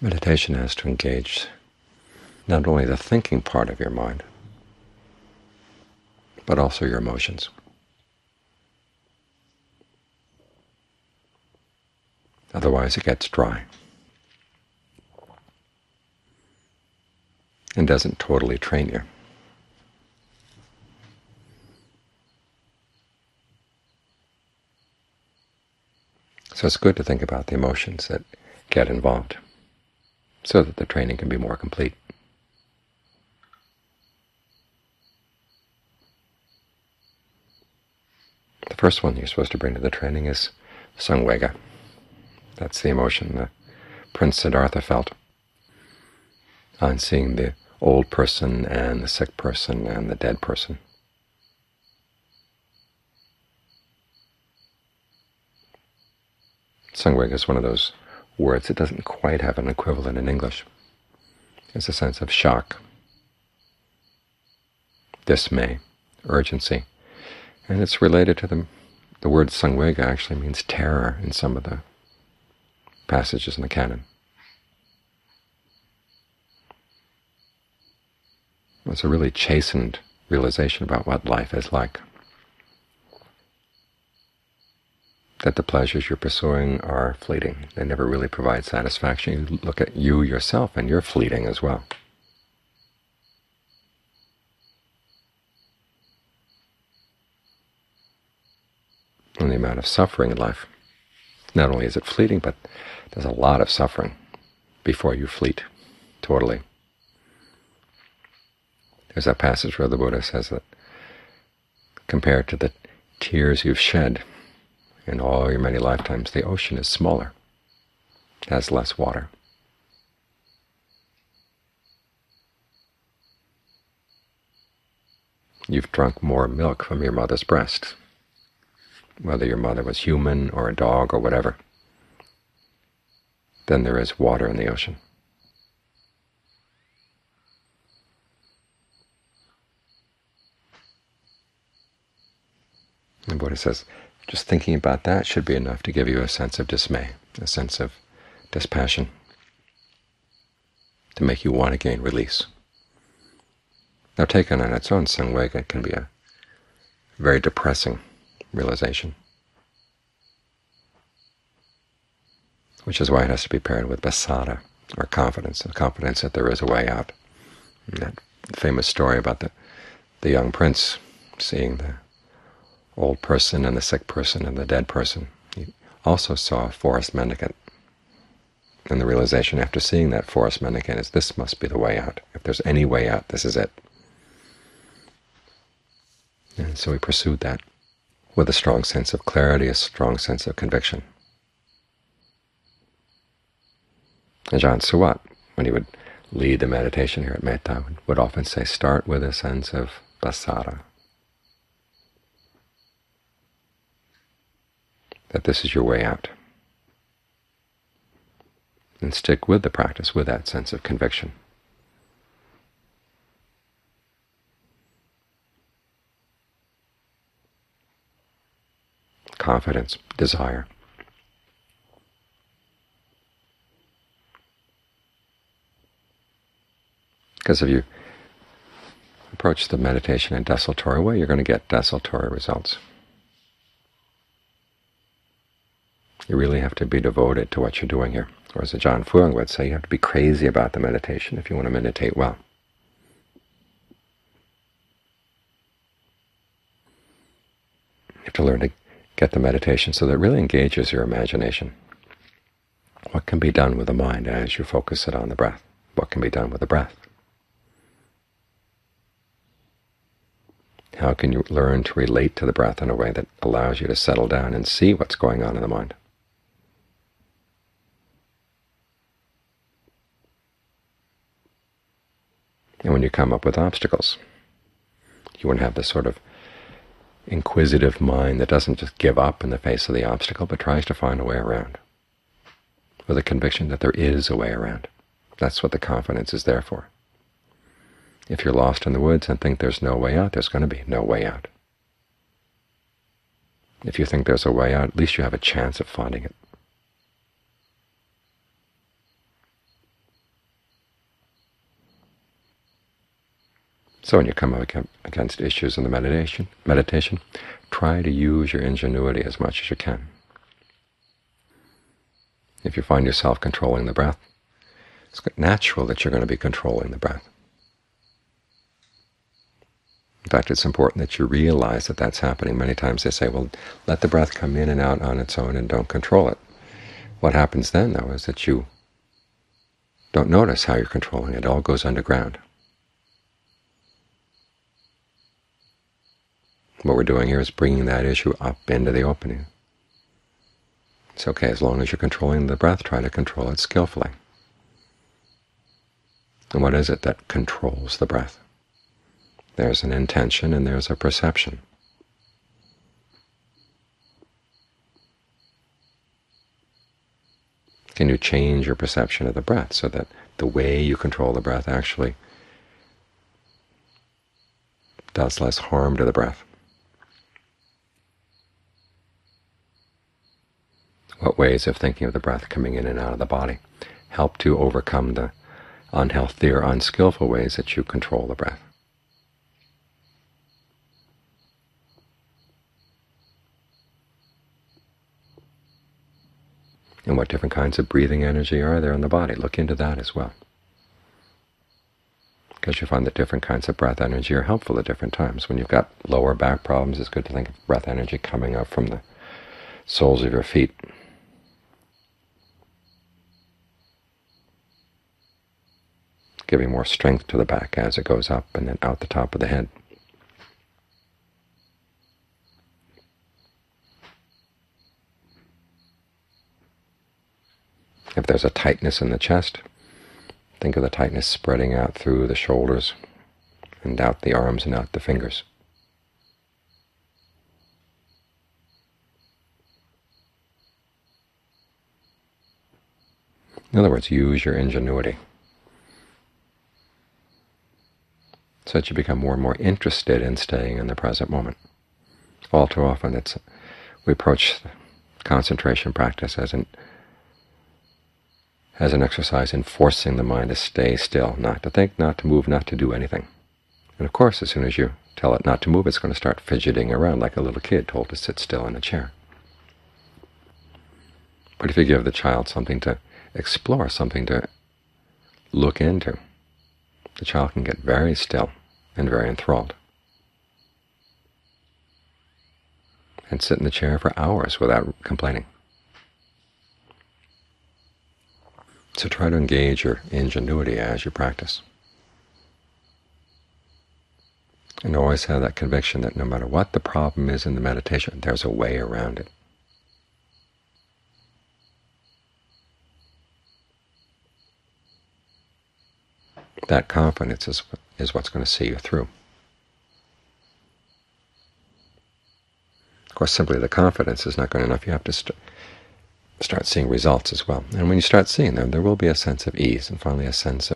Meditation has to engage not only the thinking part of your mind, but also your emotions. Otherwise it gets dry and doesn't totally train you. So it's good to think about the emotions that get involved so that the training can be more complete. The first one you're supposed to bring to the training is samvega. That's the emotion that Prince Siddhartha felt on seeing the old person and the sick person and the dead person. Samvega is one of those words that doesn't quite have an equivalent in English. It's a sense of shock, dismay, urgency. And it's related to the word samvega actually means terror in some of the passages in the canon. It's a really chastened realization about what life is like, that the pleasures you're pursuing are fleeting. They never really provide satisfaction. You look at you yourself, and you're fleeting as well. And the amount of suffering in life, not only is it fleeting, but there's a lot of suffering before you fleet totally. There's that passage where the Buddha says that compared to the tears you've shed in all your many lifetimes, the ocean is smaller, has less water. You've drunk more milk from your mother's breast, whether your mother was human or a dog or whatever, than there is water in the ocean. The Buddha says, just thinking about that should be enough to give you a sense of dismay, a sense of dispassion, to make you want to gain release. Now, taken on its own, samvega can be a very depressing realization, which is why it has to be paired with pasada, or confidence, the confidence that there is a way out. And that famous story about the young prince seeing the old person and the sick person and the dead person. He also saw a forest mendicant. And the realization after seeing that forest mendicant is, this must be the way out. If there's any way out, this is it. And so he pursued that with a strong sense of clarity, a strong sense of conviction. Ajahn Suwat, when he would lead the meditation here at Metta, would often say, start with a sense of pasada, that this is your way out, and stick with the practice with that sense of conviction. Confidence, desire. Because if you approach the meditation in a desultory way, you're going to get desultory results. You really have to be devoted to what you're doing here. Or as Ajahn Fuang would say, you have to be crazy about the meditation if you want to meditate well. You have to learn to get the meditation so that it really engages your imagination. What can be done with the mind as you focus it on the breath? What can be done with the breath? How can you learn to relate to the breath in a way that allows you to settle down and see what's going on in the mind? And when you come up with obstacles, you won't have this sort of inquisitive mind that doesn't just give up in the face of the obstacle, but tries to find a way around, with a conviction that there is a way around. That's what the confidence is there for. If you're lost in the woods and think there's no way out, there's going to be no way out. If you think there's a way out, at least you have a chance of finding it. So when you come up against issues in the meditation, try to use your ingenuity as much as you can. If you find yourself controlling the breath, it's natural that you're going to be controlling the breath. In fact, it's important that you realize that that's happening. Many times they say, well, let the breath come in and out on its own and don't control it. What happens then, though, is that you don't notice how you're controlling it. It all goes underground. What we're doing here is bringing that issue up into the opening. It's okay, as long as you're controlling the breath, try to control it skillfully. And what is it that controls the breath? There's an intention and there's a perception. Can you change your perception of the breath so that the way you control the breath actually does less harm to the breath? What ways of thinking of the breath coming in and out of the body help to overcome the unhealthy or unskillful ways that you control the breath? And what different kinds of breathing energy are there in the body? Look into that as well, because you find that different kinds of breath energy are helpful at different times. When you've got lower back problems, it's good to think of breath energy coming up from the soles of your feet. Giving more strength to the back as it goes up and then out the top of the head. If there's a tightness in the chest, think of the tightness spreading out through the shoulders and out the arms and out the fingers. In other words, use your ingenuity so that you become more and more interested in staying in the present moment. All too often we approach concentration practice as an exercise in forcing the mind to stay still, not to think, not to move, not to do anything. And of course, as soon as you tell it not to move, it's going to start fidgeting around like a little kid told to sit still in a chair. But if you give the child something to explore, something to look into, the child can get very still and very enthralled and sit in the chair for hours without complaining. So try to engage your ingenuity as you practice. And always have that conviction that no matter what the problem is in the meditation, there's a way around it. That confidence is what's going to see you through. Of course, simply the confidence is not good enough. You have to start seeing results as well. And when you start seeing them, there will be a sense of ease and finally a sense